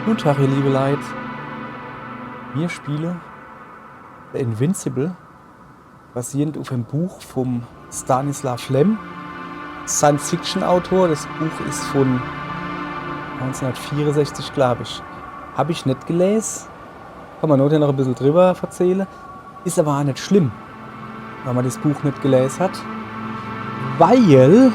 Guten Tag, ihr liebe Leute. Wir spielen The Invincible, basierend auf einem Buch vom Stanislav Lem, Science-Fiction-Autor. Das Buch ist von 1964, glaube ich. Habe ich nicht gelesen. Kann man noch ein bisschen drüber erzählen. Ist aber auch nicht schlimm, wenn man das Buch nicht gelesen hat. Weil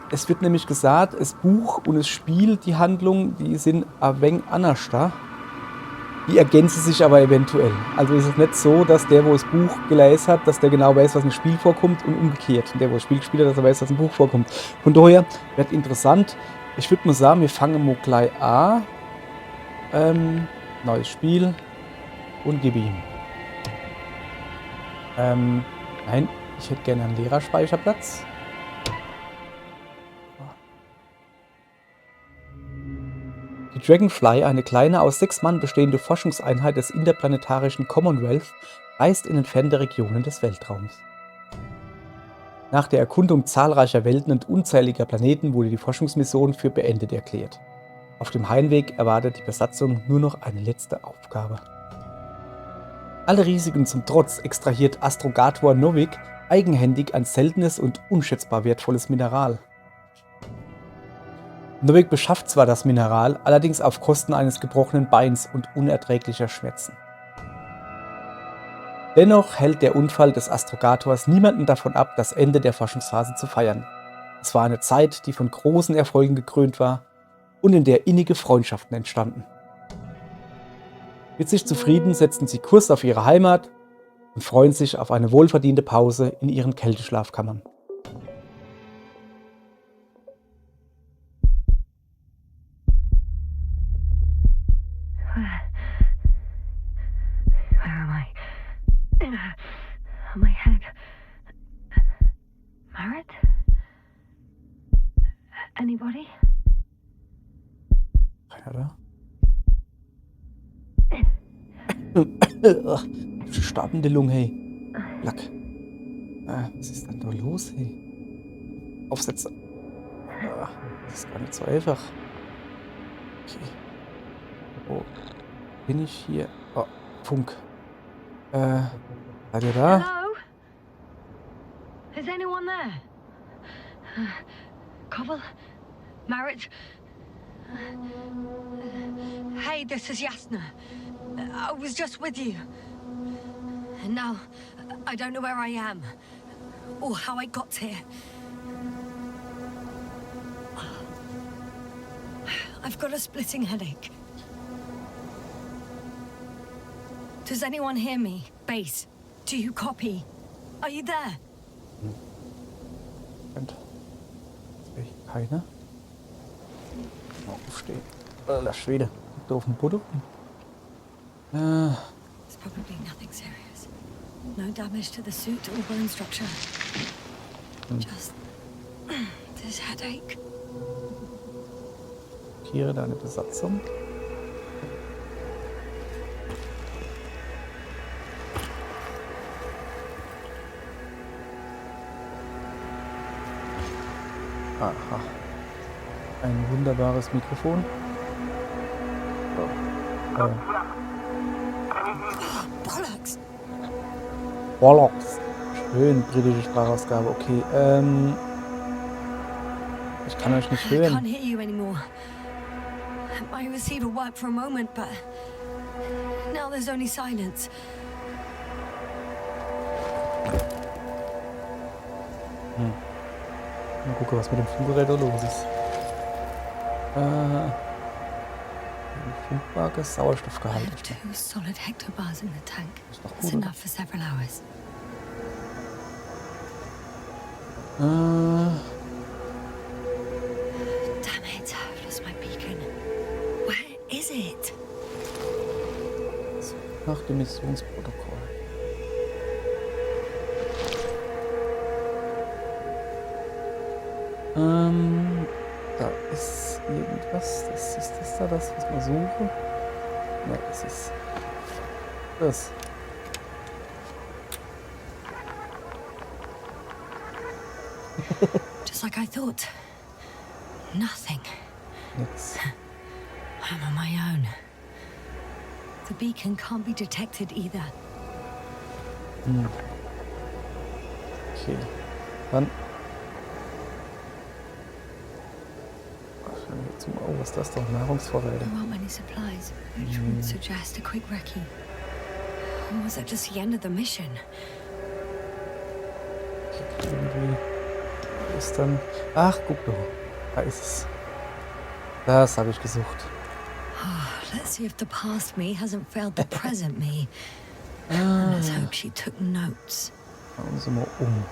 es wird nämlich gesagt, das Buch und das Spiel, die Handlung, die sind ein wenig anders da. Die ergänzen sich aber eventuell. Also ist es nicht so, dass der, wo das Buch gelesen hat, dass der genau weiß, was im Spiel vorkommt und umgekehrt. Und der, wo das Spiel gespielt hat, dass er weiß, was im Buch vorkommt. Von daher wird interessant. Ich würde mal sagen, wir fangen mal gleich an. Neues Spiel und gebe ihm. Nein, ich hätte gerne einen Lehrerspeicherplatz. Die Dragonfly, eine kleine, aus 6 Mann bestehende Forschungseinheit des interplanetarischen Commonwealth, reist in entfernte Regionen des Weltraums. Nach der Erkundung zahlreicher Welten und unzähliger Planeten wurde die Forschungsmission für beendet erklärt. Auf dem Heimweg erwartet die Besatzung nur noch eine letzte Aufgabe. Alle Risiken zum Trotz extrahiert Astrogator Novik eigenhändig ein seltenes und unschätzbar wertvolles Mineral. Novik beschafft zwar das Mineral, allerdings auf Kosten eines gebrochenen Beins und unerträglicher Schmerzen. Dennoch hält der Unfall des Astrogators niemanden davon ab, das Ende der Forschungsphase zu feiern. Es war eine Zeit, die von großen Erfolgen gekrönt war und in der innige Freundschaften entstanden. Mit sich zufrieden setzten sie Kurs auf ihre Heimat und freuen sich auf eine wohlverdiente Pause in ihren Kälteschlafkammern. Where am I? On my head. Marit? Anybody? Keiner da? Startende Lunge, hey. Lack. Was ist denn da los, hey? Aufsätze. Das ist gar nicht so einfach. Okay. Wo bin ich hier? Oh, Funk. Seid ihr da? Hello? Is anyone there? Cobble? Marit? Hey, this is Yasna. I was just with you. And now, I don't know where I am. Or how I got here. I've got a splitting headache. Does anyone hear me? Base, do you copy? Are you there? Und jetzt sehe ich keiner. Mal aufstehen. Alter Schwede. Liegt auf dem Boden. It's probably nothing serious. No damage to the suit or bone structure. Just this headache. Markiere deine Besatzung. Aha. Ein wunderbares Mikrofon. Oh. Bollocks! Bollocks. Schön, britische Sprachausgabe. Okay, ich kann euch nicht I hören. can't hear you anymore. My receiver worked for a moment, but now there's only silence. Mal gucken, was mit dem Funkgerät da los ist. Funkwaage, I Sauerstoffgehalt. have 2 solid hectobars in the tank. Ist doch It's gut, oder? enough for several hours. Damn it, I've lost my beacon. Where is it? Nach dem Missionsprotokoll. Da ist irgendwas. Das ist das da, das, was wir suchen. Ne, das ist das. Just like I thought. Nothing. nix. I'm on my own. The beacon can't be detected either. Okay. Dann. Oh, was ist das doch? Nahrungsvorräte. There aren't many supplies, which would suggest a quick recce. Or was that just the end of the mission? Irgendwie ist dann. Ach, guck doch. Da ist es. Das habe ich gesucht. Let's see if the past me hasn't failed the present me. And let's hope she took notes. Schauen Sie mal um.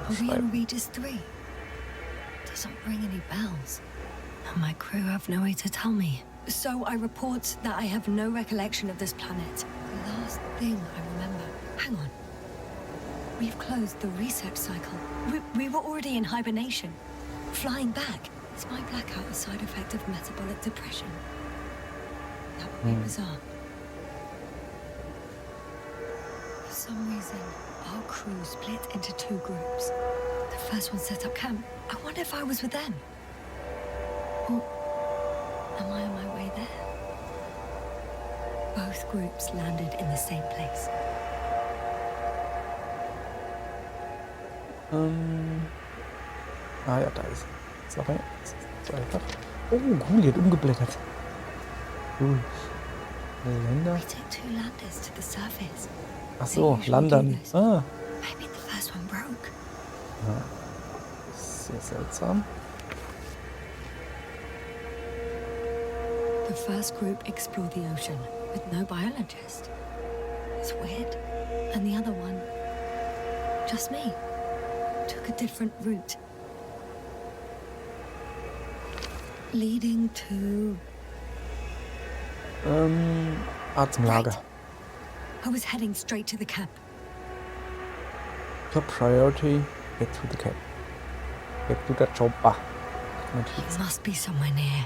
Are we on Regis 3? Doesn't ring any bells. And my crew have no way to tell me. So I report that I have no recollection of this planet. The last thing I remember. Hang on. We've closed the research cycle. We were already in hibernation. Flying back. Is my blackout a side effect of metabolic depression? That would be bizarre. For some reason, our crew split into two groups. The first one set up camp. I wonder if I was with them. Or am I on my way there? Both groups landed in the same place. Ah ja, da ist es. Sorry. Das ist so einfach. Oh, cool, die hat umgeblättert. Cool. Länder. We took two landers to the surface. Ach so, Landern. Ah. Maybe the first one broke. Ja. Sehr seltsam. The first group explored the ocean with no biologist. It's weird. And the other one, just me, took a different route. Leading to... Atemlager. Right. I was heading straight to the camp. Top priority, get to the camp. Get to the chopper. He must be somewhere near.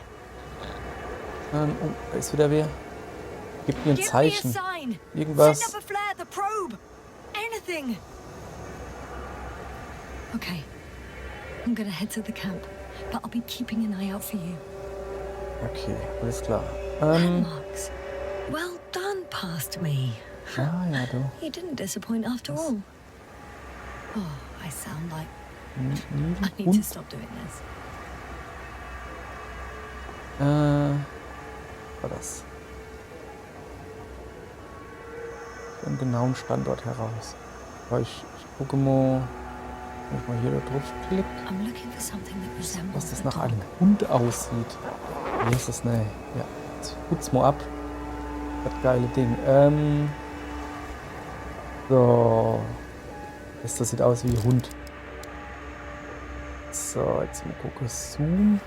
Oh, da ist wieder wer. Gib mir ein Give me a Zeichen. sign. Irgendwas. Send up a flare, the probe. Anything. Okay. I'm gonna head to the camp, but I'll be keeping an eye out for you. Okay, alles klar. Landmarks. Well done, past me. Ah, ja, du. You didn't disappoint after all. Oh, I sound like I need to Und, stop doing this. war das? Den genauen Standort heraus. Aber ich gucke mal, wenn ich mal hier da drauf klicke, I'm looking for something that resembles was das a nach dog. einem Hund aussieht. Wie ist das? Ne, ja. Jetzt putz mal ab. Das geile Ding. So. Das sieht aus wie ein Hund. So, jetzt mal gucken. Zoom.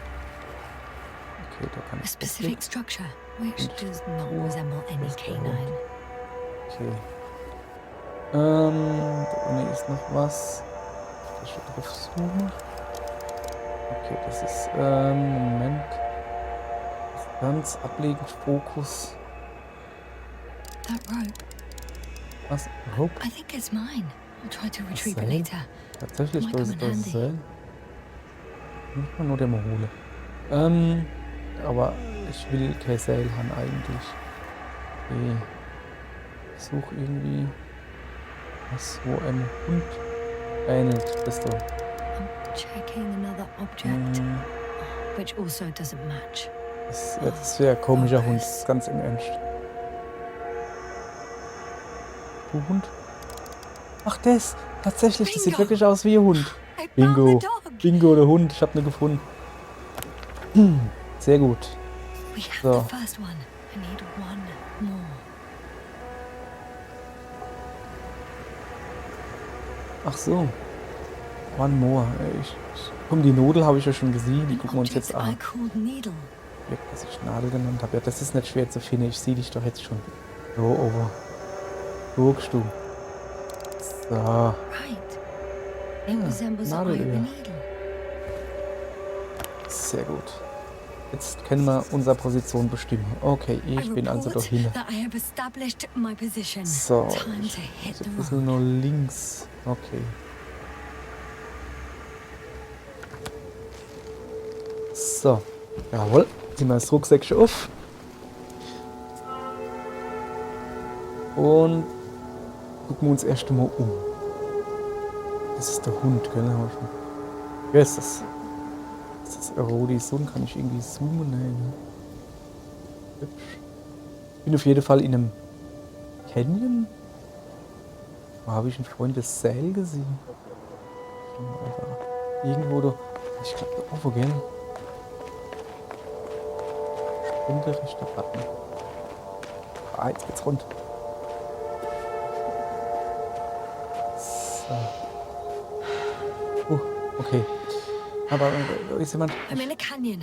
Okay, da kann A ich specific structure which does not Oh, resemble any das ist der Hund. canine. Okay. Da unten ist noch was. Da steht drauf Zoom. Okay, das ist, Moment. Distanz, ablegen, Fokus. That rope, Was? Rope? I think it's mine. I'll try to retrieve it Seil? later. Tatsächlich, Might das come ist in das handy. Seil. Nicht mal nur der Mohole. Aber ich will kein Seil haben eigentlich. Okay. Ich suche irgendwie was, wo ein Hund ähnelt. Das da. I'm checking another object, which also doesn't match. Das wäre ein komischer Hund, ganz im Ernst. Du Hund? Ach, das! Tatsächlich, das sieht Bingo. wirklich aus wie ein Hund. I found Bingo. the dog. Bingo, der Hund. Ich hab ne gefunden. Sehr gut. We have So. the first one. I need one more. Ach so. One more. Komm, die Nudel habe ich ja schon gesehen. Die An gucken wir uns jetzt object I an. called needle. Objekt, was ich Nadel genannt habe. Ja, das ist nicht schwer zu finden. Ich sehe dich doch jetzt schon. So, over. Guckst du. So. Right. It Ah, resembles a Nadelöhr. iron needle. Sehr gut. Jetzt können wir unsere Position bestimmen. Okay, ich I bin also report dahin. that I have established my position. So, Time ich to hit muss the ein road. bisschen nur links. Okay. So, jawohl. Ziehen wir das Rucksäckchen auf. Und gucken wir uns erst einmal um. Das ist der Hund, gell? Wer ist das? Ist das Erodis Sohn? Kann ich irgendwie zoomen? Nein. Hübsch. Ich bin auf jeden Fall in einem Canyon. Wo habe ich ein Freund das Seil gesehen? Irgendwo da. Ich glaube da oben, gell? Sprinte rechter Button. Ah, jetzt geht's rund. So. Okay. Aber da ist jemand. I'm in a canyon,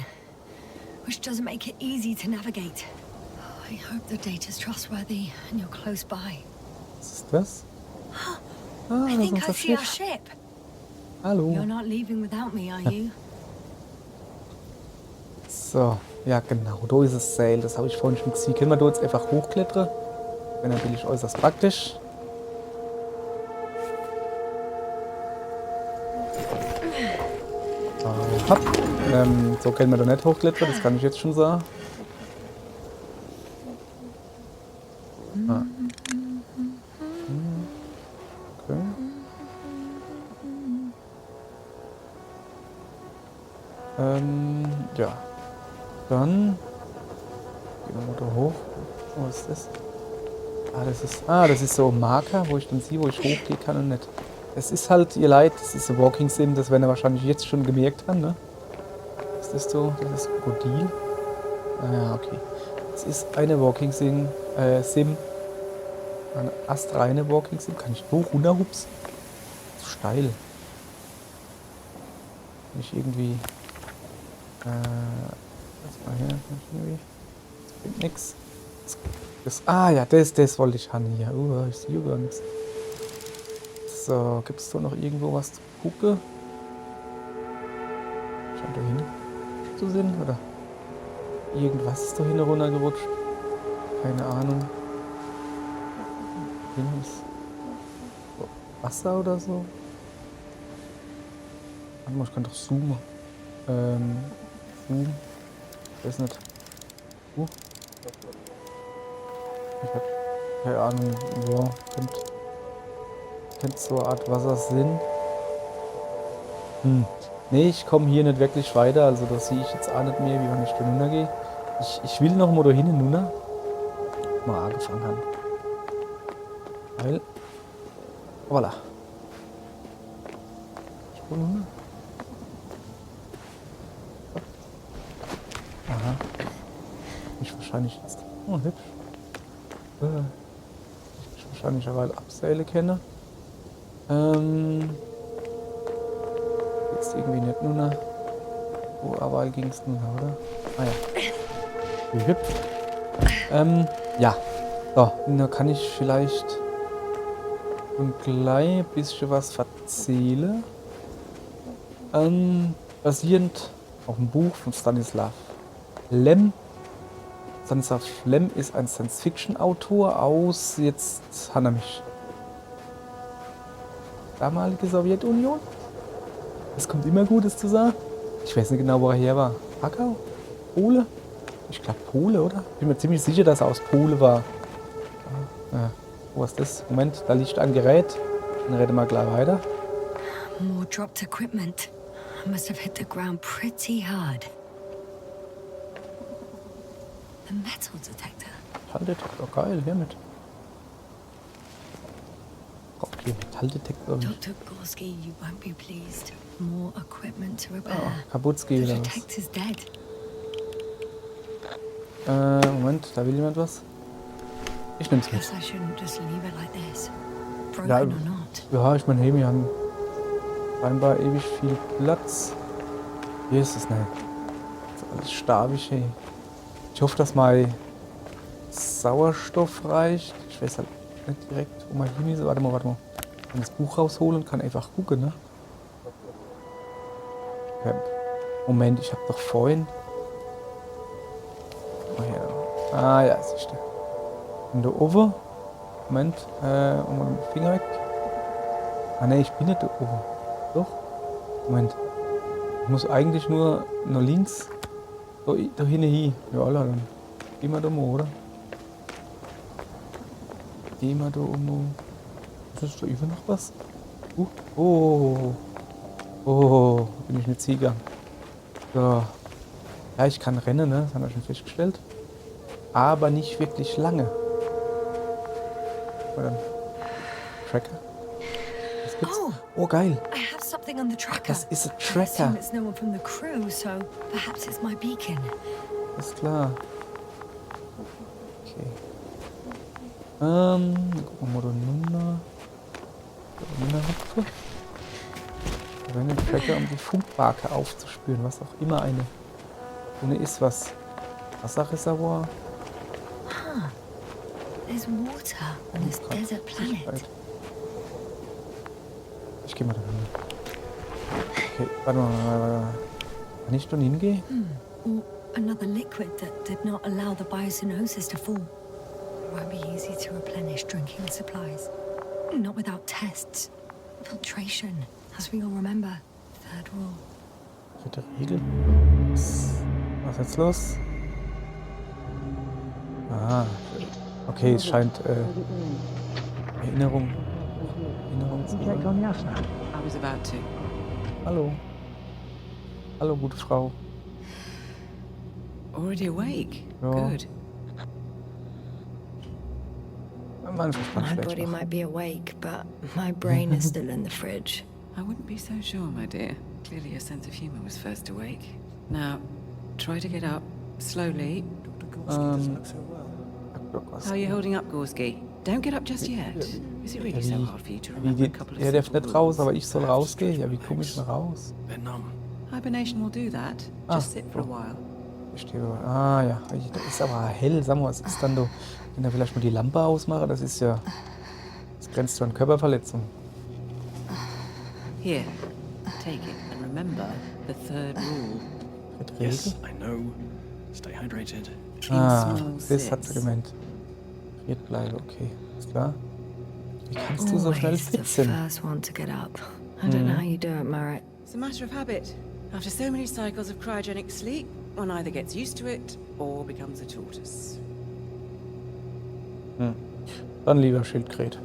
which doesn't make it easy to navigate. Oh, I hope the data's trustworthy and you're close by. Was ist das? Ah, I das ist think I unser see our Schiff. ship. Hallo. You're not leaving without me, are you? So, ja genau, da ist das Seil, das habe ich vorhin schon gesehen. Können wir da jetzt einfach hochklettern? Wäre natürlich äußerst praktisch. Hopp. So können wir da nicht hochklettern, das kann ich jetzt schon sagen. Ah. Okay. Ja. Dann gehen wir mal da hoch. Was ist das? Das ist so ein Marker, wo ich dann sehe, wo ich hochgehen kann und nicht. Es ist halt, ihr Leid, das ist ein Walking Sim, das werden wir wahrscheinlich jetzt schon gemerkt haben, ne? Ist das so? Das ist Krokodil. Ah ja, okay. Es ist eine Walking Sim, eine astreine Walking Sim. Kann ich hoch runterhupsen? Zu steil. Kann ich irgendwie. Lass mal her. Kann ich irgendwie. Das bringt nix. Das wollte ich haben hier. Ich sehe gar nichts. So, gibt es da noch irgendwo was zu gucken? Scheint da hin zu sehen, oder? Irgendwas ist da hinten runtergerutscht. Keine Ahnung. So, Wasser oder so? Warte mal, ich kann doch zoomen. Zoom. Ich weiß nicht. Ich hab keine Ahnung, wo könnte so eine Art Wasser sein. Nee, ich komme hier nicht wirklich weiter, also das sehe ich jetzt auch nicht mehr, wie wenn ich da runtergehe. Ich will noch mal da hinten runter. Mal angefangen haben. Weil. Voilà. Ich will runter. Aha. Ich wahrscheinlich jetzt. Oh, hübsch. Ich wahrscheinlich aber Abseile kenne. Jetzt irgendwie nicht nur nach. Wo aber ging es nun, oder? Ah ja. Wie hübsch. Ja. So, da kann ich vielleicht ein klein bisschen was erzählen. Basierend auf dem Buch von Stanislav Lem. Stanislav Lem ist ein Science-Fiction-Autor aus, jetzt hat er mich, damalige Sowjetunion. Es kommt immer Gutes zu sagen. Ich weiß nicht genau, wo er her war. Krakau? Pole? Ich glaube Pole, oder? Ich bin mir ziemlich sicher, dass er aus Pole war. Wo ist das? Moment, da liegt ein Gerät. Dann reden wir gleich weiter. More dropped equipment. I must have hit the ground pretty hard. A metal detector. Metalldetektor, geil, hiermit. Braucht hier Metalldetektor nicht. Dr. Gorski, you won't be pleased. More equipment to repair. Oh, Kaputski The oder was? detector's dead. Moment, da will jemand was. Ich nehm's mit. Guess I shouldn't just leave it like this. Broken Ja, or not. ja, ich meine, hey, wir haben scheinbar ewig viel Platz. Hier ist es nicht. Das ist alles staubig, hey. Ich hoffe, dass mein Sauerstoff reicht. Ich weiß halt nicht direkt, wo man hin ist. Warte mal. Ich kann das Buch rausholen und kann einfach gucken, ne? Okay. Moment, ich habe doch vorhin. Oh ja. Ah ja, siehst du. Und da oben. Moment, den Finger weg. Ah ne, ich bin nicht da oben. Doch. Moment. Ich muss eigentlich nur nach links. Da hinten hin. Ja, alle dann. Gehen wir da mal, oder? Gehen wir da um. Ist da über noch was? Oh. Oh, bin ich mit Sieger. So. Ja, ich kann rennen, ne? Das haben wir schon festgestellt. Aber nicht wirklich lange. Oder dann Tracker. Was gibt's? Oh, geil. I have something on the tracker. Das ist ein I assume Tracker. it's no one from the crew, so perhaps it's my beacon. Ist klar. Okay. Dann gucken wir mal da runter. Da runter hüpfen. Da werden den Tracker, um die Funkbarke aufzuspüren, was auch immer eine ist, was Wasserreservoir. There's water on this desert planet. Ich gehe mal da hin. Okay, warte mal. Kann ich da hingehen? Or another liquid that did not allow the biocenosis to form. It won't be easy to replenish drinking supplies. Not without tests. Filtration, as we all remember. Third rule. Dritte Regel. Was ist jetzt los? Ah, okay, es scheint Erinnerung zu Check sein. on Yasna. I was about to. Hallo. Hallo, gute Frau. Already awake? Ja. Good. Manchmal kann My schlecht body machen. might be awake, but my brain is still in the fridge. I wouldn't be so sure, my dear. Clearly your sense of humor was first awake. Now, try to get up, slowly. How are you holding up, Gorski? Don't get up just yet. Is it really so hard for you to Wie remember a geht couple of er darf simple nicht raus, rules? aber ich soll rausgehen? Ja, wie komme ich denn raus? Hibernation will do that. Ah, Just sit for a so. while. Ich stehe aber. Ah ja, da ist aber hell. Sag mal, was ist dann da? Wenn da vielleicht mal die Lampe ausmache, das ist ja. Das grenzt zu an Körperverletzung. Here, take it and remember the third rule. Dritte Regel? Yes, I know. Stay hydrated. In Ah, small das hat sie sips. gemeint. Friert bleibe, okay. Ist klar. Wie kannst du so schnell Always the fit sind? first one to get up. I don't know how you do it, Merritt. It's a matter of habit. After so many cycles of cryogenic sleep, one either gets used to it or becomes a tortoise. Dann lieber Schildkröte.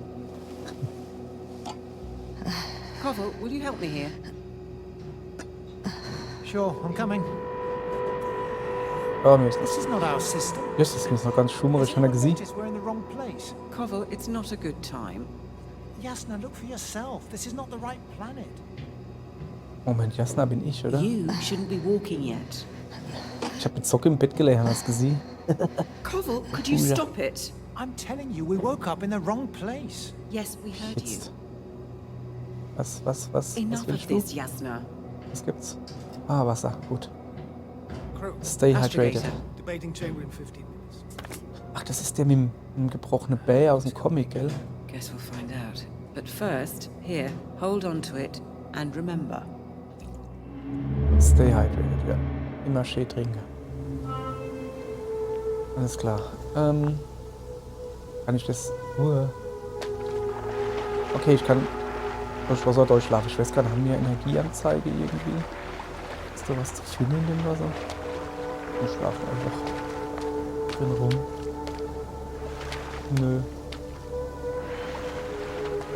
Koval, will you help me here? Sure, I'm coming. Ja, mir ist This is not our system. das ist noch ganz schummrig, hat er gesehen. Notice we're in the wrong place. Koval, it's not a good time. Yasna, look for yourself. This is not the right planet. Moment, Jasna bin ich, oder? You shouldn't be walking yet. Ich hab mit Zocke im Bett gelegen, hast du gesehen? Koval, could you Oh, yeah. stop it? I'm telling you, we woke up in the wrong place. Yes, we heard you. Jetzt. Was Enough willst of du? this, Yasna. Was gibt's? Ah, Wasser, gut. Crew, Stay hydrated. Astrogator. debating chamber in 15 minutes. Ach, das ist der mit dem gebrochenen Bär aus dem Comic, gell? Guess we'll find out. But first, here, hold on to it and remember. Stay hydrated, ja. Immer schön trinken. Alles klar. Kann ich das... Okay, ich kann... Ich Wasser durchschlafen. Ich weiß gar nicht, haben wir Energieanzeige irgendwie? Ist da was zu finden in dem Wasser? Wir schlafen einfach drin rum. Nö.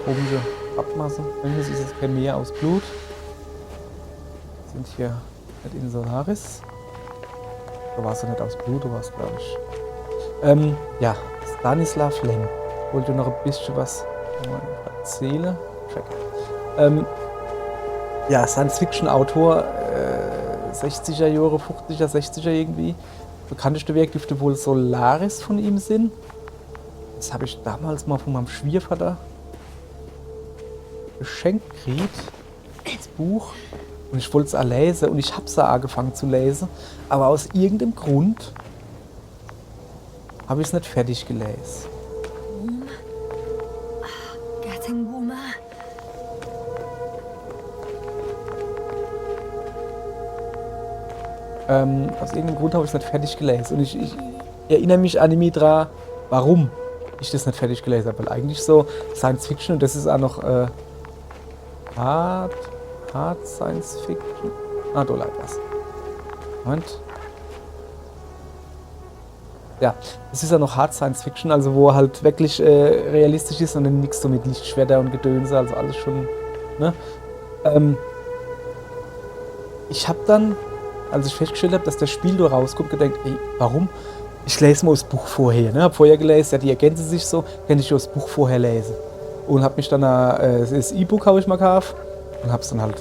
Komische Abmasse. Irgendwie ist es kein Meer aus Blut. Sind hier nicht in Solaris. Da war es ja nicht aus Blut, da war es, glaube ich. Ja, Stanislav Lem. Wollte noch ein bisschen was erzählen. Ja, Science-Fiction-Autor, 60er Jahre, 50er, 60er irgendwie. Bekannteste Werk dürfte wohl Solaris von ihm sein. Das habe ich damals mal von meinem Schwiegervater geschenkt gekriegt. Das Buch. Und ich wollte es auch lesen und ich habe es auch angefangen zu lesen. Aber aus irgendeinem Grund habe ich es nicht fertig gelesen. Warm? Getting warmer? Aus irgendeinem Grund habe ich es nicht fertig gelesen. Und ich erinnere mich an die Mitra, warum ich das nicht fertig gelesen habe. Weil eigentlich so Science Fiction und das ist auch noch Hard Science Fiction. Ah, da lag was. Moment. ja, es ist ja noch Hard Science Fiction, also wo halt wirklich realistisch ist und dann nichts so mit Lichtschwerter und Gedönse, also alles schon, ne? Ich habe dann, als ich festgestellt habe, dass das Spiel da rauskommt, gedacht, ey, warum? Ich lese mal das Buch vorher, ne? Hab vorher gelesen, ja, die ergänzen sich so, kann ich das Buch vorher lesen. Und hab mich dann, das E-Book habe ich mal gekauft und hab's dann halt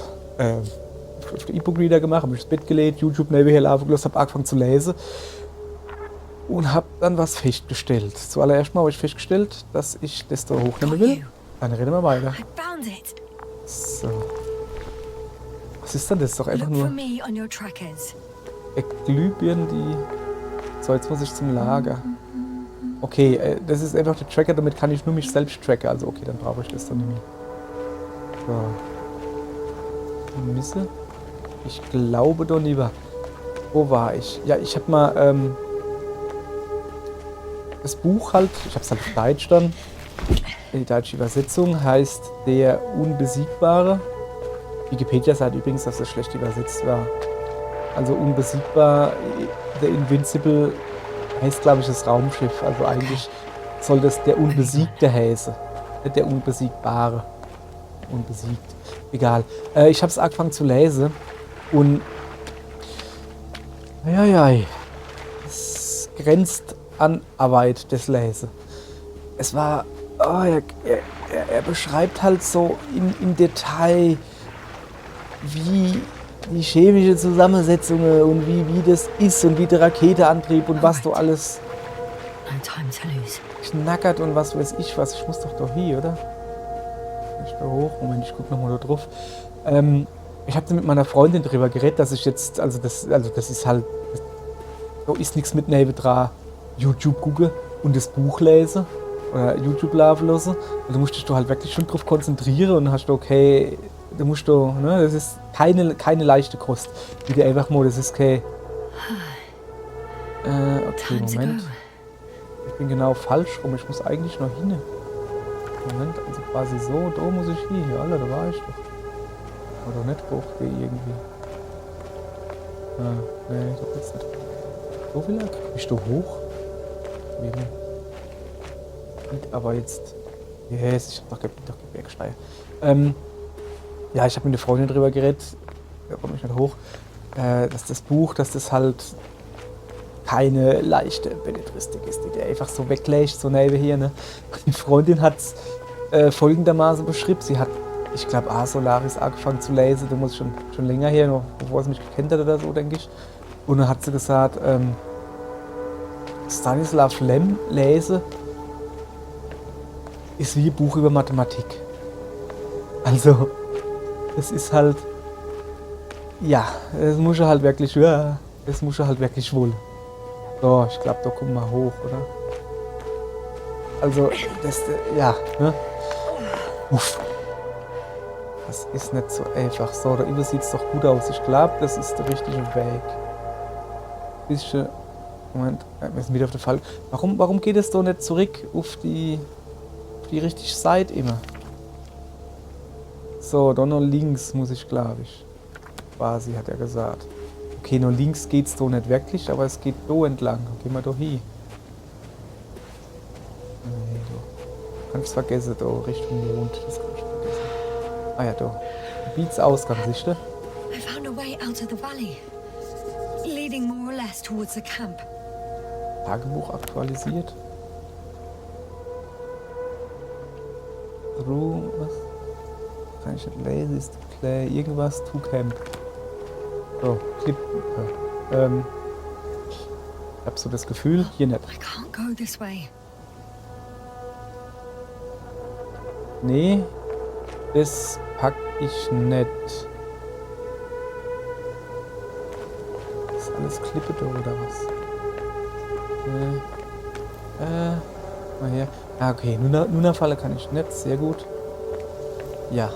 auf den E-Book-Reader gemacht, hab mich ins Bett gelegt, YouTube nebenher laufen gelassen, hab angefangen zu lesen und hab dann was festgestellt. Zuallererst mal habe ich festgestellt, dass ich das da hochnehmen will. Dann reden wir weiter. I found it. So. Was ist denn das? Doch einfach Look for nur me on your trackers. Glühbirnen, die... So, jetzt muss ich zum Lager. Okay, das ist einfach der Tracker, damit kann ich nur mich selbst tracken. Also okay, dann brauche ich das dann nicht mehr. So. Misse. Ich glaube doch lieber. Wo war ich? Ja, ich habe mal das Buch halt, ich habe es halt auf Deutsch dann. Die deutsche Übersetzung heißt Der Unbesiegbare. Wikipedia sagt übrigens, dass das schlecht übersetzt war. Also unbesiegbar, The Invincible heißt, glaube ich, das Raumschiff. Also eigentlich soll das der Unbesiegte heißen, nicht der Unbesiegbare. Unbesiegt. Egal. Ich habe es angefangen zu lesen und es grenzt an Arbeit, das Lesen. Es war, er beschreibt halt so im Detail, wie die chemische Zusammensetzung und wie das ist und wie der Raketeantrieb und was du alles No time to lose. knackert und was weiß ich was. Ich muss doch hier, oder? Ich da hoch. Moment, ich guck nochmal da drauf. Ich habe mit meiner Freundin darüber geredet, dass ich jetzt, also das ist halt, da ist nichts mit neben dran. YouTube gucke und das Buch lese oder YouTube laufen lassen. Und du musst dich halt wirklich schon drauf konzentrieren und hast du, okay, du musst du, ne, das ist keine leichte Kost. Wie einfach mal, das ist kein. Okay, Time to Moment. go. Ich bin genau falsch rum, ich muss eigentlich noch hin. Moment, also quasi so, da muss ich hin. Ja, Alter, da war ich doch. Oder nicht hochgehen irgendwie. Nee, doch jetzt nicht. So viel krieg ich da hoch? Wegen. Aber jetzt. Yes, ich hab doch Bergsteiger. Ja, ich habe mit einer Freundin drüber geredet, da komme ich nicht hoch, dass das Buch, dass das halt keine leichte Belletristik ist, die der einfach so weglässt, so nebenher. Ne? Die Freundin hat es folgendermaßen beschrieben. Sie hat, ich glaube, Solaris angefangen zu lesen, da muss ich schon länger her, noch bevor sie mich gekannt hat oder so, denke ich. Und dann hat sie gesagt, Stanislav Lem lese ist wie ein Buch über Mathematik. Also, es ist halt, ja, das muss er halt wirklich wollen. So, ich glaube, da kommen wir hoch, oder? Also, das, ja, ne? Uff. Das ist nicht so einfach. So, da über sieht es doch gut aus. Ich glaube, das ist der richtige Weg. Bisschen, Moment, wir sind wieder auf der Fall. Warum geht es doch nicht zurück auf die richtige Seite immer? So, dann noch links muss ich, glaube ich. Quasi, hat er gesagt. Okay, nur links geht's doch nicht wirklich, aber es geht da entlang. Gehen wir doch hin. Nee, du kannst vergessen, da Richtung Mond. Das kann ich vergessen. Ah ja, da. Gebietsausgang, siehst du? I found a way out of the valley, leading more or less towards the camp. Tagebuch aktualisiert. Through, was? Kann ich nicht lesen, ist Play, irgendwas to camp. So, Clip. Ich hab so das Gefühl, hier nicht. I can't go this way. Nee, das pack ich nicht. Ist alles Klippe da oder was? Mal her. Ah, okay, Nuna-Falle kann ich nicht, sehr gut. Ja,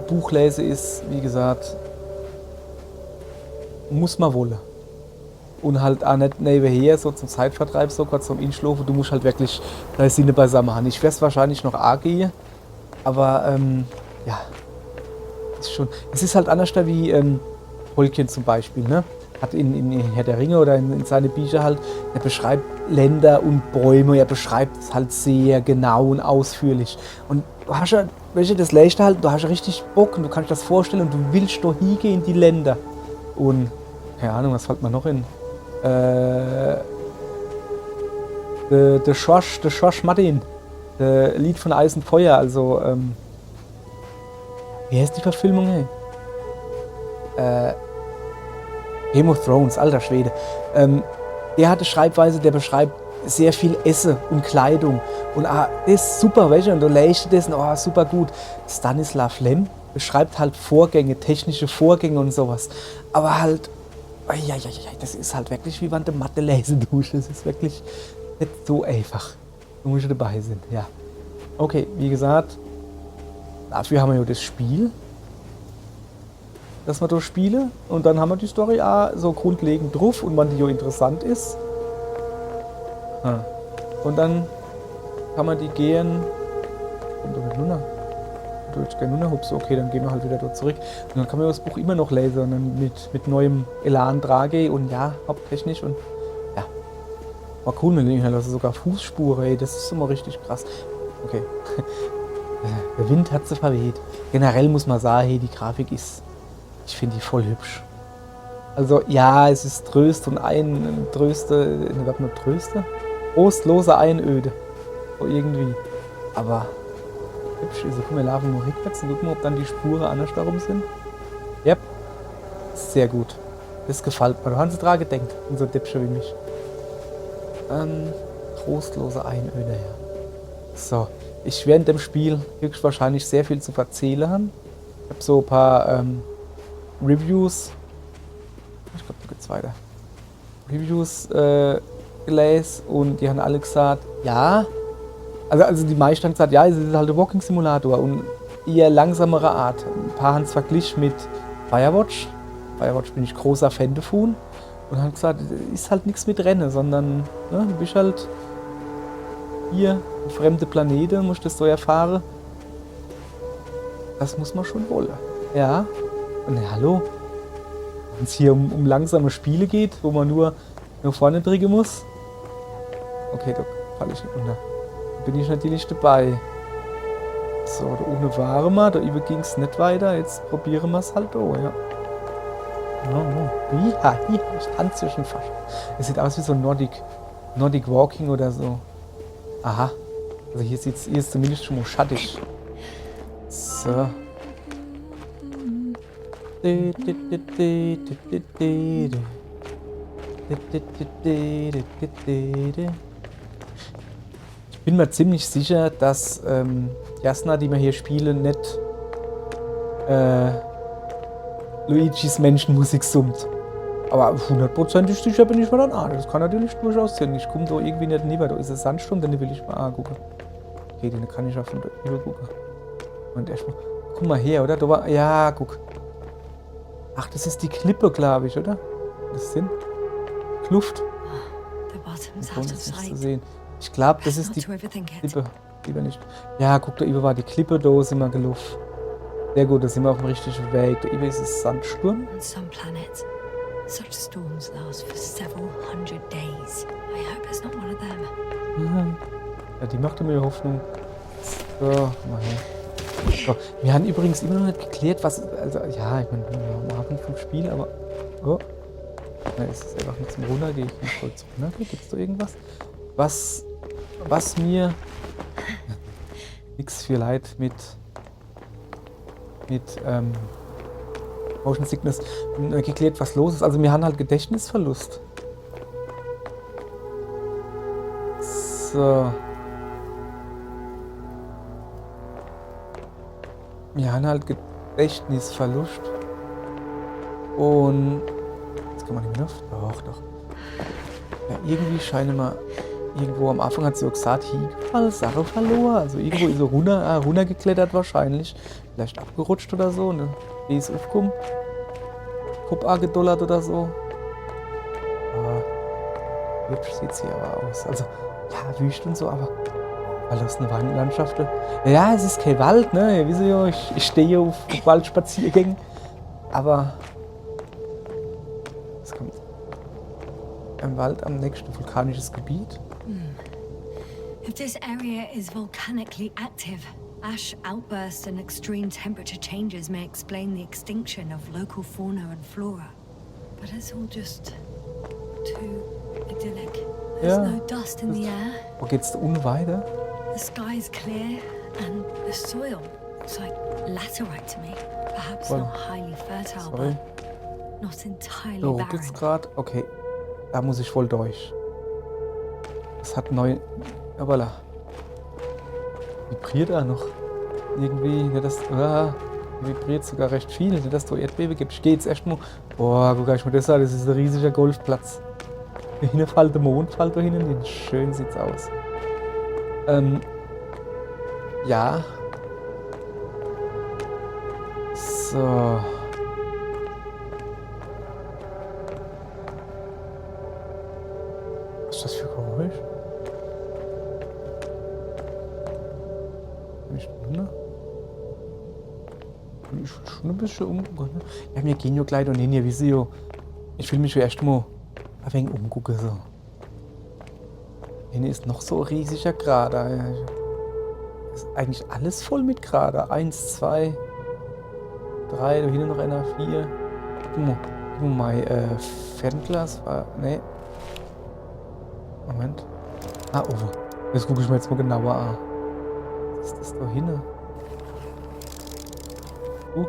Buchlese ist, wie gesagt, muss man wollen. Und halt auch nicht nebenher, so zum Zeitvertreib, so kurz zum Inschlafen. Du musst halt wirklich deine Sinne beisammen haben. Ich werde es wahrscheinlich noch angehen, aber ja, ist schon. Es ist halt anders da wie Holkien zum Beispiel, ne? hat in Herr der Ringe oder in seine Bücher halt, er beschreibt Länder und Bäume, er beschreibt es halt sehr genau und ausführlich. Und du hast ja, weißt du, das Leichte halt, du hast ja richtig Bock und du kannst dir das vorstellen und du willst da hingehen in die Länder. Und, keine Ahnung, was fällt mir noch in? Der Schorsch Martin, der Lied von Eis und Feuer, also, wie heißt die Verfilmung, hey? Game of Thrones, alter Schwede. Der hatte Schreibweise, der beschreibt sehr viel Essen und Kleidung. Und das ist super, weißt du, und du lässt das und super gut. Stanislav Lem beschreibt halt Vorgänge, technische Vorgänge und sowas. Aber halt, das ist halt wirklich wie wenn du Mathe lesen tust. Das ist wirklich nicht so einfach. Du musst dabei sein, ja. Okay, wie gesagt, dafür haben wir ja das Spiel, dass wir da spielen. Und dann haben wir die Story auch so grundlegend drauf und wenn die ja interessant ist. Und dann kann man die gehen. Kommt doch nicht runter. Du willst gerne runterhupsen. Okay, dann gehen wir halt wieder dort zurück. Und dann kann man das Buch immer noch lesen und dann mit neuem Elan trage und ja, haupttechnisch und ja. War cool mit denen, also sogar Fußspuren, ey, das ist immer richtig krass. Okay. Der Wind hat sie verweht. Generell muss man sagen, hey, die Grafik ist, ich finde die voll hübsch. Also ja, es ist Tröst und trostlose Einöde. So irgendwie. Aber hübsch ist. Guck mal, wir laufen mal rückwärts und gucken, ob dann die Spuren anders darum sind. Yep. Sehr gut. Das gefällt mir. Da haben sie dran gedenkt. Und so Dipsche wie mich. Trostlose Einöde, ja. So. Ich werde in dem Spiel höchstwahrscheinlich sehr viel zu erzählen haben. Ich habe so ein paar Reviews. Ich glaube, da geht's weiter. Reviews gelesen und die haben alle gesagt, ja. Also die meisten haben gesagt, ja, es ist halt ein Walking Simulator und eher langsamere Art. Ein paar haben es verglichen mit Firewatch. Firewatch bin ich großer Fan davon. Und haben gesagt, es ist halt nichts mit Rennen, sondern ne, du bist halt hier fremde Planeten, musst das so erfahren. Das muss man schon wollen. Ja. Und hallo. Wenn es hier um langsame Spiele geht, wo man nur nach vorne drücken muss. Okay, da falle ich nicht runter. Da bin ich natürlich dabei. So, da unten waren wir, da ging es nicht weiter. Jetzt probieren wir es halt da, ja. Ja, ich tanze schon fast. Es sieht aus wie so Nordic Walking oder so. Aha. Also hier ist zumindest schon mal schattig. So. Ich bin mir ziemlich sicher, dass Jasna, die wir hier spielen, nicht Luigis Menschenmusik summt. Aber hundertprozentig sicher bin ich mir dann auch. Das kann natürlich durchaus sein. Ich komme da irgendwie nicht rüber. Da ist ein Sandsturm, den will ich mal angucken. Okay, den kann ich auch von da gucken. Und erstmal. Guck mal her, oder? Da war. Ja, guck. Ach, das ist die Klippe, glaube ich, oder? Das sind Kluft. Das ist nicht zu sehen. Ich glaube, das ist die Klippe. Lieber nicht. Ja, guck, da über war die Klippe, da sind wir gelaufen. Sehr gut, da sind wir auf dem richtigen Weg. Da über ist es Sandsturm. On some planets, such storms last for several hundred days. I hope it's not one of them. Ja, die machte mir Hoffnung. So, mal her. So, wir haben übrigens immer noch nicht geklärt, was. Also, ja, ich meine, am Anfang vom Spiel, aber. Oh. Da ist es einfach nicht zum Runtergehen. Ich muss voll zum Runtergehen. Gibt es da irgendwas? Was mir. Nix für Leid mit Motion Sickness geklärt, was los ist. Also wir haben halt Gedächtnisverlust. So. Wir haben halt Gedächtnisverlust. Und jetzt kann man nicht mehr auf. Doch. Ja, irgendwie scheinen wir. Irgendwo am Anfang hat sie auch gesagt, hier Sache verloren. Also irgendwo ist er runtergeklettert wahrscheinlich. Vielleicht abgerutscht oder so. Und dann ist es aufgekommen. Kopf angedollert oder so. Aber hübsch sieht es hier aber aus. Also, ja, Wüste und so, aber verlassene Landschaften. Ja, es ist kein Wald, ne? Ihr wisst ja, ich stehe auf Waldspaziergängen. Aber das kommt Ein Wald am nächsten vulkanisches Gebiet. If this area is volcanically active, ash outbursts and extreme temperature changes may explain the extinction of local fauna and flora. But it's all just too idyllic. There's Ja. no dust in the air, Wo geht's da unten weiter? the sky's clear, and the soil looks like laterite to me. Perhaps Well, not highly fertile, Sorry. but not entirely So, barren. geht's gerade? Okay. Da muss ich wohl durch. Es hat neu. Voilà. Vibriert er noch. Irgendwie, ne, das. Vibriert sogar recht viel, ne, dass da Erdbeben gibt. Ich gehe jetzt erstmal. Boah, guck mal das an, das ist ein riesiger Golfplatz. Hier hinten fällt der Mond, fällt da hinten hin. Schön sieht's aus. Ja. So. Was ist das für Geräusch? Bin ich drin? Ich will schon ein bisschen umgucken. Ne? Ja, wir gehen ja gleich da hin, hier, wie sie ja. Ich will mich ja erst mal ein wenig umgucken. So. Hier ist noch so ein riesiger Krater. Ja. Ist eigentlich alles voll mit Krater. 1, 2, 3, da hinten noch einer, 4. Guck mal, mein Fernglas war. Ne. Moment. Ah, oh. Das gucke ich mir jetzt mal genauer an. Was ist das da hinten? Okay,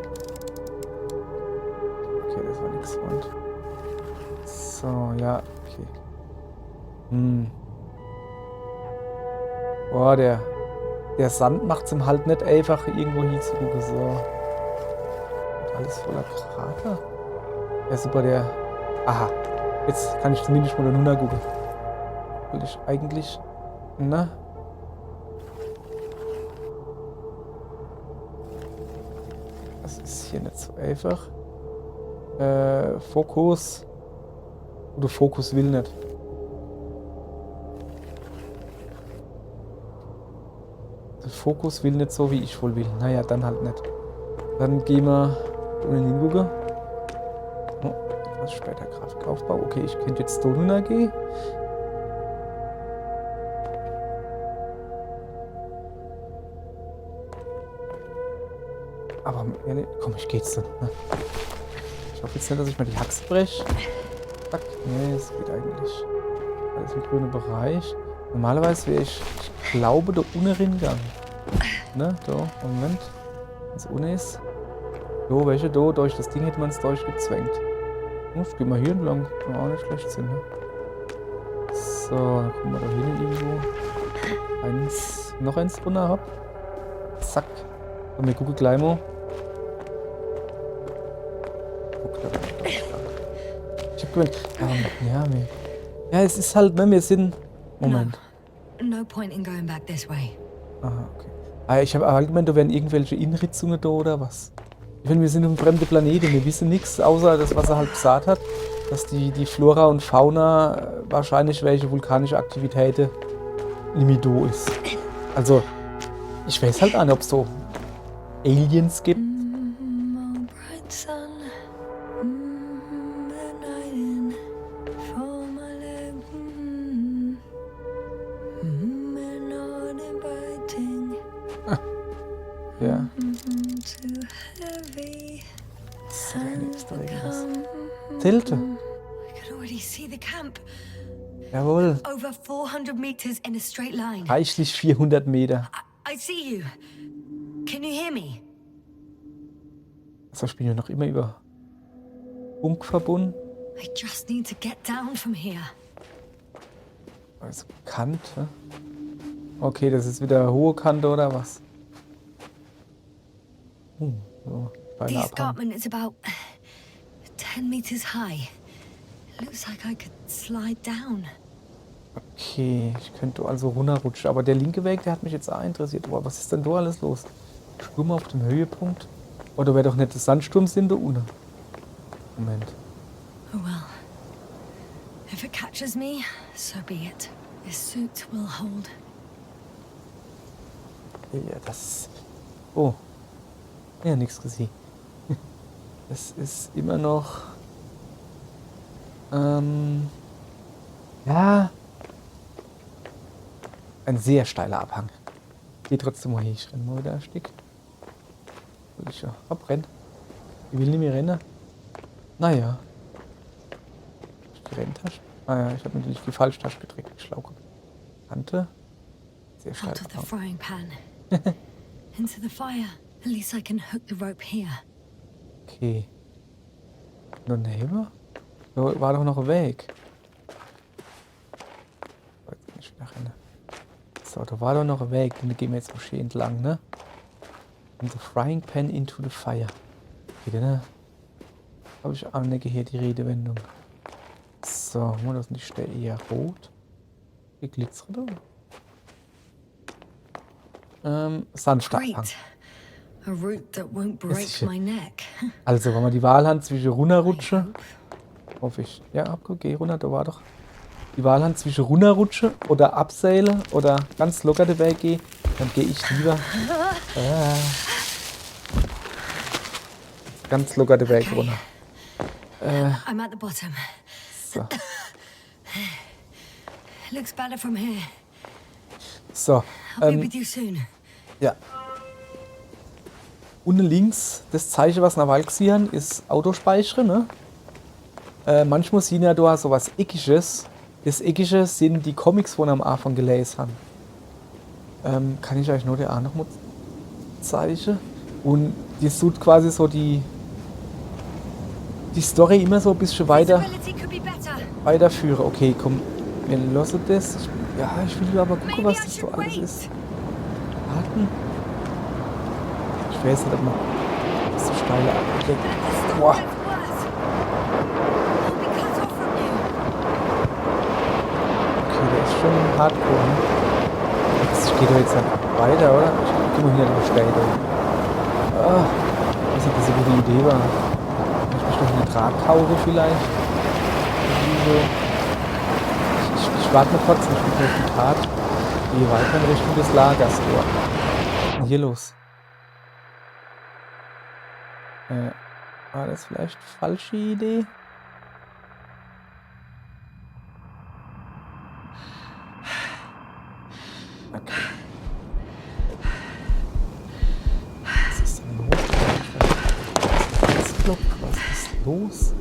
das war nichts Freund. So, ja, okay. Boah, der Sand macht's ihm halt nicht einfach irgendwo hinzugucken. So. Und alles voller Krater. Ja, super, der. Aha. Jetzt kann ich zumindest mal da runter gucken. Will ich eigentlich. Na? Das ist hier nicht so einfach. Fokus. Oder Fokus will nicht. Der Fokus will nicht so, wie ich wohl will. Naja, dann halt nicht. Dann gehen wir unten hingucken. Oh, etwas später Grafikaufbau. Okay, ich könnte jetzt da runter gehen. Aber ehrlich, komm, ich geh jetzt dann. Ne? Ich hoffe jetzt nicht, dass ich mal die Haxe breche. Zack. Nee, es geht eigentlich. Alles im grünen Bereich. Normalerweise wäre ich glaube, da unten reingegangen. Ne, da, Moment. Wenn es unten ist. Jo, welche da? Durch das Ding hätte man es durchgezwängt. Jetzt gehen wir hier entlang. Kann auch nicht schlecht sein, ne? So, dann gucken wir da hin irgendwo. Noch eins drunter hab. Zack. Und wir gucken gleich mal. Ich hab gemeint, ja, es ist halt, ne, wir sind. Moment. No point in going back this way. Aha, okay. Ah, ich habe halt gemeint, da wären irgendwelche Inritzungen da oder was? Ich finde, wir sind auf einem fremden Planeten, wir wissen nichts, außer das, was er halt gesagt hat, dass die Flora und Fauna wahrscheinlich welche vulkanische Aktivitäten Limido ist. Also, ich weiß halt auch nicht, ob es so Aliens gibt. Oh, bright sun. The night in for my leg. Not inviting. Ja. Too heavy. Was ist denn jetzt da irgendwas? Come. Zelte. I can already see the camp. Jawohl. Over 400 meters in a straight line. Reichlich 400 Meter. I see you. Can you hear me? Also spielen wir noch immer über Funk verbunden. I just need to get down from here. Also Kante. Okay, das ist wieder hohe Kante oder was? So, The beinahe abhauen. escarpment is about 10 meters high. Looks like I could slide down. Okay, ich könnte also runterrutschen. Aber der linke Weg, der hat mich jetzt auch interessiert. Boah, was ist denn da alles los? Sturm auf dem Höhepunkt? Oder wäre doch nicht das Sandsturm sind da unten? Moment. Oh well. If it catches me, so be it. This suit will hold. Ja, das. Oh. Ja, nichts gesehen. Es ist immer noch. Ja. Ein sehr steiler Abhang. Geht trotzdem mal hier. Ich renne mal wieder ein Stück. Will ich ja abrennen. Ich will nicht mehr rennen. Naja. Die Renntasche. Ah ja, ich habe natürlich die falsche Tasche gedrückt. Ich schlau. Kante. Sehr steil. Out of the frying pan. Into the fire. At least I can hook the rope here. Okay. Nur Neighbor? Da war doch noch ein Weg. So, jetzt kann ich wieder rennen. So, da war doch noch ein Weg. Den gehen wir jetzt so schön entlang, ne? In the frying pan into the fire. Okay, ne? Habe ich auch nicht hier die Redewendung. So, das sind die Stelle eher rot. Hier glitzert da. Sanfter Abhang. Great. A route that won't break sicher. my neck. Also, wenn wir die Wahl haben zwischen runterrutsche, hoffe ich. Ja, geh runter, da war doch. Die Wahl haben zwischen runterrutsche oder abseile oder ganz locker dabei gehe, dann gehe ich lieber ganz locker dabei runter. I'm at the bottom. So. Looks better from here. So. I'll be with you soon. Ja. Unten links, das Zeichen, was nach Wald gesehen ist Autospeicher, ne? Manchmal sehen ja da so was Eckiges. Das Eckige sind die Comics, die wir am Anfang gelesen haben. Kann ich euch noch die auch noch mal zeigen? Und das tut quasi so die Story immer so ein bisschen Visibility could be better. weiterführen. Okay, komm, wir lassen das. Ich will aber gucken, Maybe was I das so should alles wait. ist. Warten. Ich weiß nicht, ob man das so steile abgedeckt. Stop Boah. gets worse. I'll be cut off from you. Okay, der ist schon hardcore, ne? Jetzt geht er jetzt dann weiter, oder? Ich guck mal hier noch steil. Ah, ich weiß nicht, ob das eine gute Idee war. Vielleicht mich noch eine Drahthaube vielleicht. Irgendwie so. Ich warte noch kurz, ich bin gleich die Tat. Gehe weiter in Richtung des Lagers. Oh. Was ist denn hier los? War das vielleicht falsche Idee? Okay. Was ist denn los? Was klopft? Was ist los?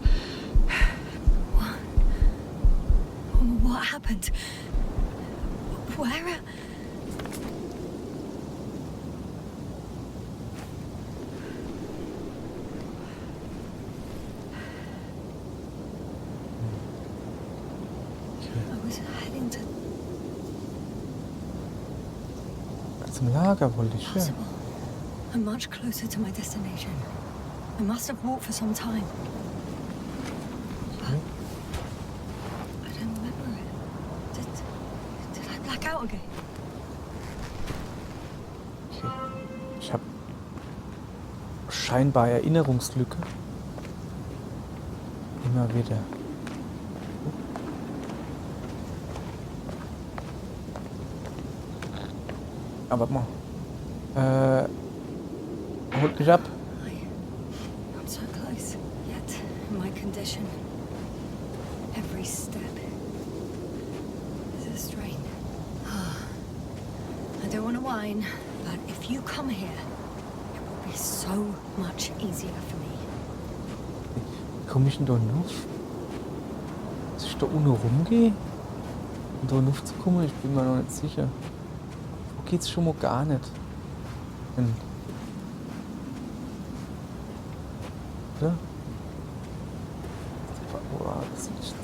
What happened? Where? I was heading to Zum Lager wollte ich, ja. possible. I'm much closer to my destination. I must have walked for some time. Okay. I don't remember it. Did I black out again? Okay. Ich habe scheinbar Erinnerungslücke. Immer wieder. Aber mal. Holt mich ab. I'm so close, yet in my condition. Every step is a strain. I don't want to whine, but if you come here, it will be so much easier for me. Wie komme ich denn da noch? Dass ich da ohne rumgehe? Um da noch zu kommen? Ich bin mir noch nicht sicher. Wo geht's schon mal gar nicht? Oder? Boah, das ist,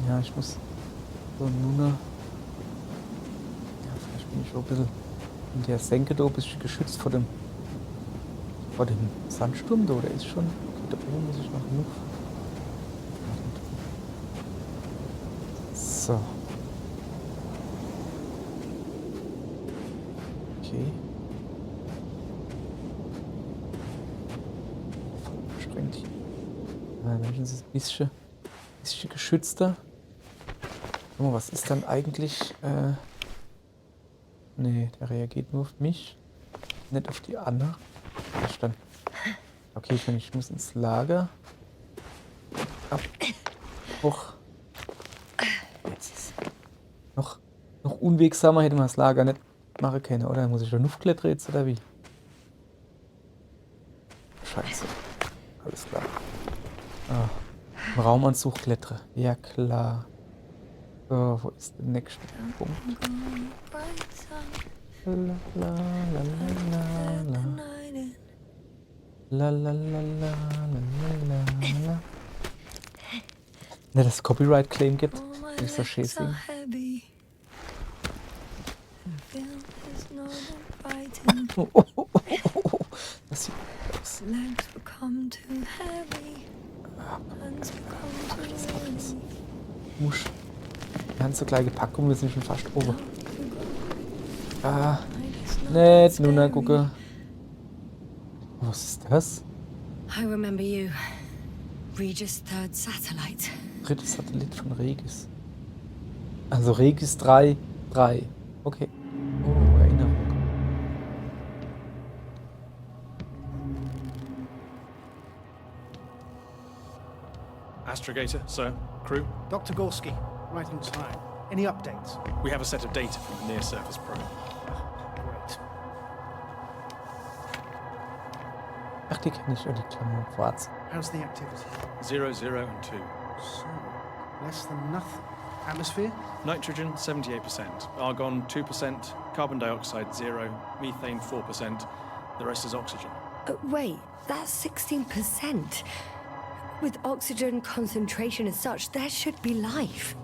ja, ich muss so nur noch. Ja, vielleicht bin ich auch ein bisschen in der Senke da ein bisschen geschützt vor dem Sandsturm da, oder ist schon. Okay, da oben muss ich noch genug. So. Okay. Voll anstrengend hier. Menschen ist ein bisschen geschützter. Guck mal, was ist dann eigentlich? Nee, der reagiert nur auf mich, nicht auf die anderen. Verstanden. Okay, ich muss ins Lager. Ab. Hoch. Jetzt ist. Noch unwegsamer hätte man das Lager nicht machen können, oder? Muss ich da Luftklettern jetzt, oder wie? Scheiße. Alles klar. Im Raumanzug klettere. Ja, klar. So, wo ist der nächste Punkt? La, la, la, la, la, la. La, la, la, la, la, la. Ne, das Copyright-Claim gibt. Wenn ich so schön singe. Oh, oh, oh, oh, oh. Das sieht gut aus. Legs become too heavy. Hands become too weary. Musch. Die ganze kleine Packung, wir sind schon fast oben. Nicht nur gucke. Was ist das? I remember you. Regis' third satellite. Drittes Satellit von Regis. Also Regis 3. Okay. Oh, Erinnerung. Astrogator, sir. Crew. Dr. Gorski, right on time. Any updates? We have a set of data from the near-surface probe. Great. Ach, die kenne ich. Oh, die Klammer schwarz. How's the activity? 0, 0, and 2. So, less than nothing. Atmosphere? Nitrogen, 78%. Argon, 2%. Carbon dioxide, 0. Methane, 4%. The rest is oxygen. Wait, that's 16%. With oxygen concentration as such, there should be life.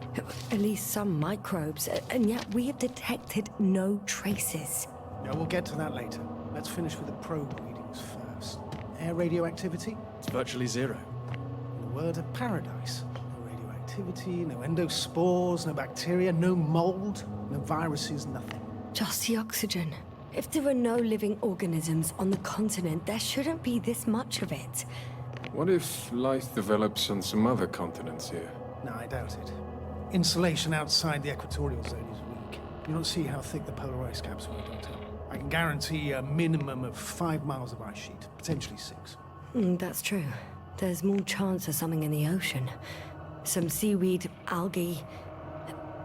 At least some microbes, and yet we have detected no traces. Yeah, we'll get to that later. Let's finish with the probe readings first. Air radioactivity? It's virtually 0. In a word, a paradise. No radioactivity, no endospores, no bacteria, no mold, no viruses, nothing. Just the oxygen. If there are no living organisms on the continent, there shouldn't be this much of it. What if life develops on some other continents here? No, I doubt it. Insulation outside the equatorial zone is weak. You don't see how thick the polar ice caps were, Doctor. I can guarantee a minimum of 5 miles of ice sheet, potentially 6. That's true. There's more chance of something in the ocean. Some seaweed, algae.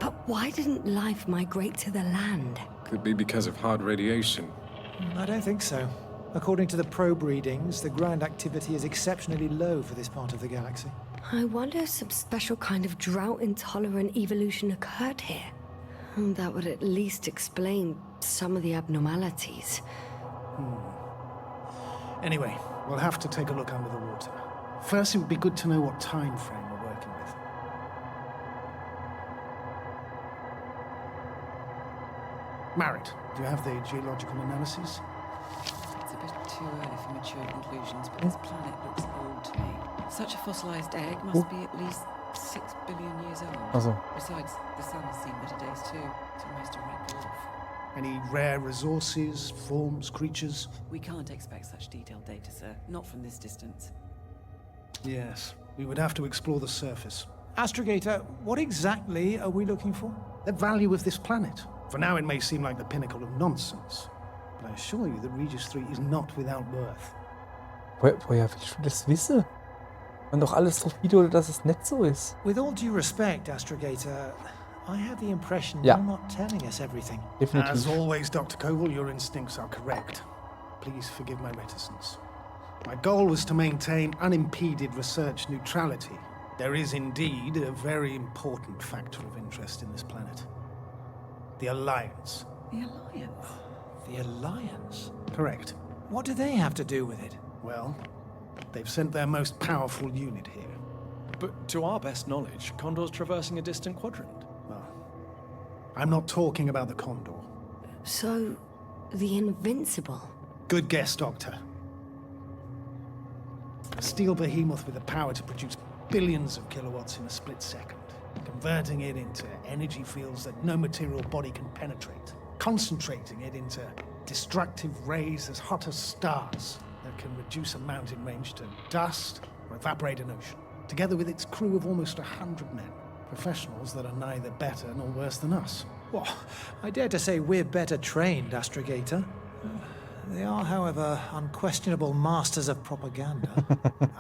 But why didn't life migrate to the land? Could be because of hard radiation. I don't think so. According to the probe readings, the ground activity is exceptionally low for this part of the galaxy. I wonder if some special kind of drought-intolerant evolution occurred here. That would at least explain some of the abnormalities. Anyway, we'll have to take a look under the water. First, it would be good to know what time frame we're working with. Marit, do you have the geological analysis? It's a bit too early for mature conclusions, but this planet looks old to me. Such a fossilized egg must be at least 6 billion years old. Also, Besides, the sun has seen better days too. It's almost a red dwarf. Any rare resources, forms, creatures? We can't expect such detailed data, sir. Not from this distance. Yes, we would have to explore the surface. Astrogator, what exactly are we looking for? The value of this planet. For now, it may seem like the pinnacle of nonsense, but I assure you that Regis 3 is not without worth. woher willst du das wissen? Man doch alles drauf Video, dass es nicht so ist. With all due respect, Astrogator, I have the impression Yeah. you're not telling us everything. As Definitiv. always, Dr. Koval, your instincts are correct. Please forgive my reticence. My goal was to maintain unimpeded research neutrality. There is indeed a very important factor of interest in this planet. The Alliance. The Alliance? The Alliance? Correct. What do they have to do with it? Well, they've sent their most powerful unit here. But to our best knowledge, Condor's traversing a distant quadrant. Well, I'm not talking about the Condor. So, the Invincible. Good guess, Doctor. A steel behemoth with the power to produce billions of kilowatts in a split second, converting it into energy fields that no material body can penetrate, concentrating it into destructive rays as hot as stars that can reduce a mountain range to dust or evaporate an ocean, together with its crew of almost 100 men, professionals that are neither better nor worse than us. Well, I dare to say we're better trained, Astrogator. They are, however, unquestionable masters of propaganda.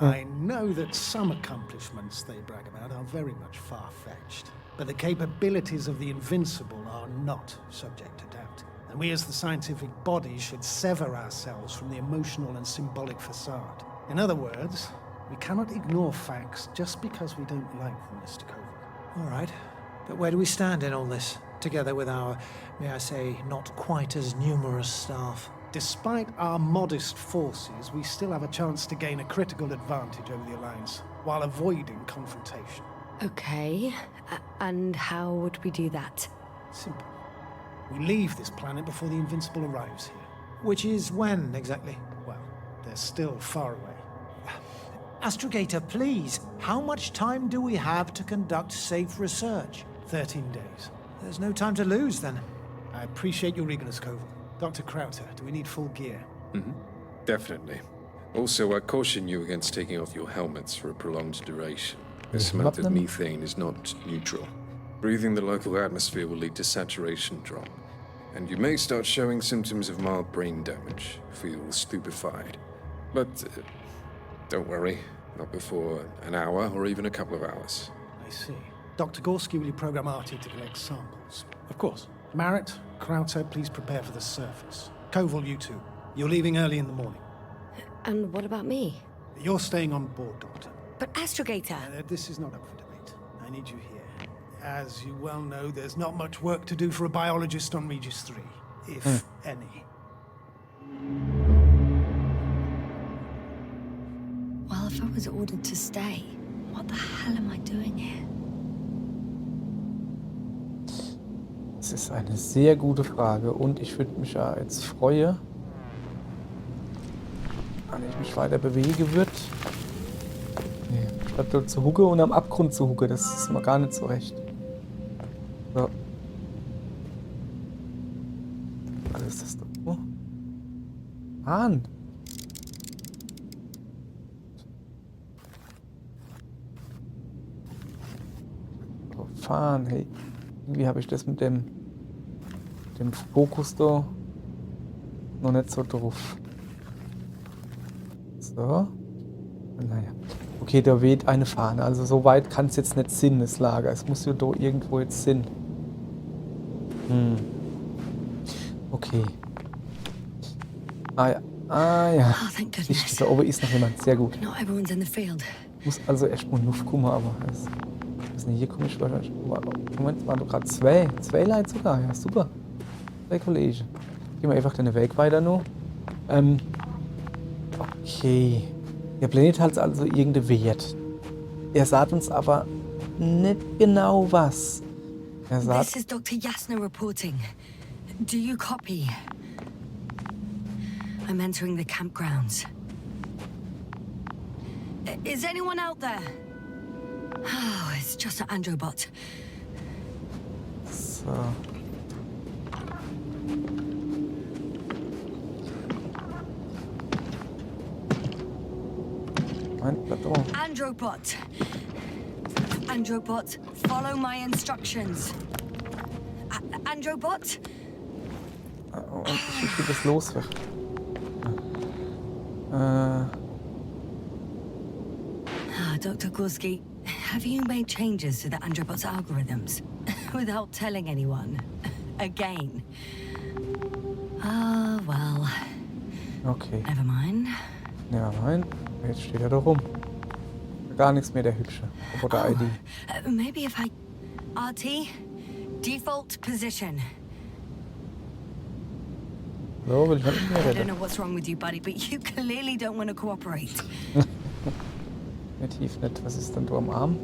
I know that some accomplishments they brag about are very much far-fetched, but the capabilities of the Invincible are not subject to doubt. And we as the scientific body should sever ourselves from the emotional and symbolic facade. In other words, we cannot ignore facts just because we don't like them, Mr. Koval. All right. But where do we stand in all this, together with our, may I say, not quite as numerous staff? Despite our modest forces, we still have a chance to gain a critical advantage over the Alliance, while avoiding confrontation. Okay, and how would we do that? Simple. We leave this planet before the Invincible arrives here. Which is when, exactly? Well, they're still far away. Astrogator, please, how much time do we have to conduct safe research? 13 days. There's no time to lose, then. I appreciate your eagerness, Koval. Dr. Krauter, do we need full gear? Definitely. Also, I caution you against taking off your helmets for a prolonged duration. This amount of methane is not neutral. Breathing the local atmosphere will lead to saturation drop, and you may start showing symptoms of mild brain damage, feel stupefied. But don't worry, not before an hour or even a couple of hours. I see. Dr. Gorski, will you program Artie to collect samples? Of course. Marrett, Krauter, please prepare for the surface. Koval, you too. You're leaving early in the morning. And what about me? You're staying on board, Doctor. But Astrogator! This is not up for debate. I need you here. As you well know, there's not much work to do for a biologist on Regis 3, if any. Well, if I was ordered to stay, what the hell am I doing here? Das ist eine sehr gute Frage und ich würde mich ja jetzt freuen, wenn ich mich weiter bewegen würde. Nee, statt dort zu hucke und am Abgrund zu hucke, das ist mir gar nicht so recht. So. Was ist das da? Oh. Hahn. Oh, fahren, hey. Irgendwie habe ich das mit dem Fokus da noch nicht so drauf. So. Naja. Okay, da weht eine Fahne. Also so weit kann es jetzt nicht sein, das Lager. Es muss ja da irgendwo jetzt sein. Okay. Ah ja. Oh, thank Sicht, goodness. da oben ist noch jemand. Sehr gut. Not everyone's in the field. Muss also erstmal Luft kommen, aber das ist nicht hier komisch wahrscheinlich. Moment, waren doch gerade zwei. Zwei Leute sogar. Ja, super. Zwei Kollegen. Gehen wir einfach den Weg weiter noch. Okay. Der Planet hat also irgendeinen Wert. Er sagt uns aber nicht genau was. Er This sagt, is Dr. Yasna reporting. Do you copy? I'm entering the campgrounds. Is anyone out there? Oh, it's just an Androbot. so. Moment, bleib da. Androbot! Androbot, follow my instructions. Androbot? Und ich will das loswerden. Dr. Gorski, have you made changes to the Androbot's algorithms without telling anyone? Again? Ah, well, Okay. never mind. Ja, nein. Jetzt steht er da rum. Gar nichts mehr, der Hübsche. Roboter ID. Maybe if I... RT? Default position. So, will ich mal mit mir I don't reden. know what's wrong with you, buddy, but you clearly don't want to cooperate. Definitiv nicht. Was ist denn da am Arm?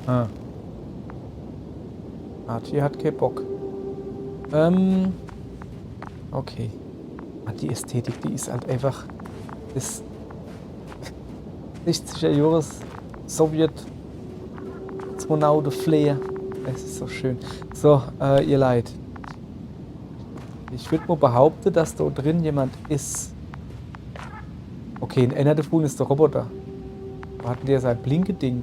Ah. Archie hat keinen Bock. Okay. Die Ästhetik, die ist halt einfach das 60er Jahres Sowjet Astronauten Flair. Es ist so schön. So, ihr Leid. Ich würde mal behaupten, dass da drin jemand ist. Okay, in einer davon ist der Roboter. Wo hat denn der sein Blinke-Ding?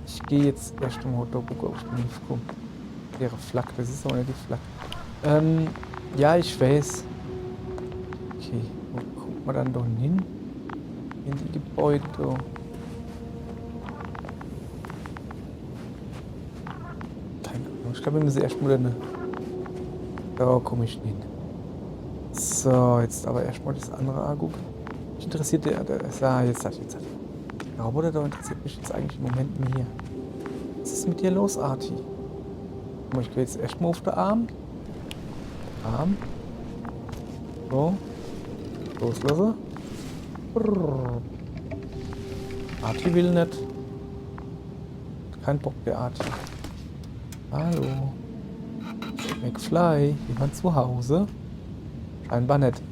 Ich gehe jetzt erst mal da gucken, ob ich den Lift komme. Wäre Flak, das ist aber nicht die Flak. Ja, ich weiß. Okay, wo guckt man dann da hin? In die Gebäude da. Keine Ahnung, ich glaube, wir müssen erstmal eine. Da komme ich hin. So, jetzt aber erstmal das andere angucken. Mich interessiert der. Jetzt hat. Der Roboter da interessiert mich jetzt eigentlich im Moment mehr. Was ist mit dir los, Arti? Ich gehe jetzt erstmal auf den Arm. So. Loslassen. Arti will nicht. Kein Bock, der Arti. Hallo. McFly, jemand zu Hause? Scheinbar nicht.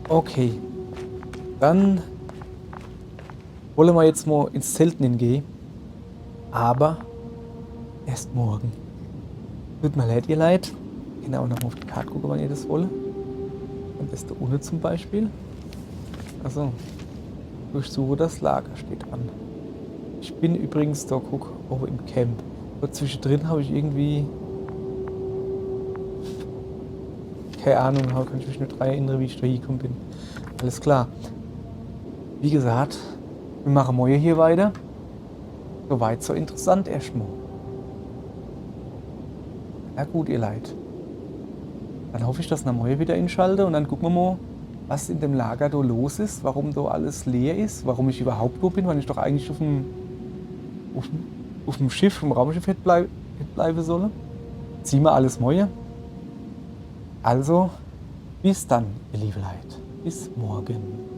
Okay. Dann wollen wir jetzt mal ins Zelten hingehen. Aber erst morgen. Tut mir leid, ihr Leid. Genau, noch mal auf die Karte gucken, wenn ihr das wollt. Und das da unten zum Beispiel. Also, durchsuche das Lager steht an. Ich bin übrigens da, guck, oben im Camp. Dort zwischendrin habe ich irgendwie... Keine Ahnung, kann ich mich nicht daran erinnern, wie ich da hingekommen bin. Alles klar. Wie gesagt, wir machen morgen hier weiter. Soweit so interessant erstmal. Na gut, ihr Leid. Dann hoffe ich, dass ich morgen wieder einschalte und dann gucken wir mal, was in dem Lager da los ist, warum da alles leer ist, warum ich überhaupt wo bin, weil ich doch eigentlich auf dem Schiff, im Raumschiff hätte bleiben sollen. Ziehen wir alles morgen. Also, bis dann, ihr liebe Leid. Bis morgen.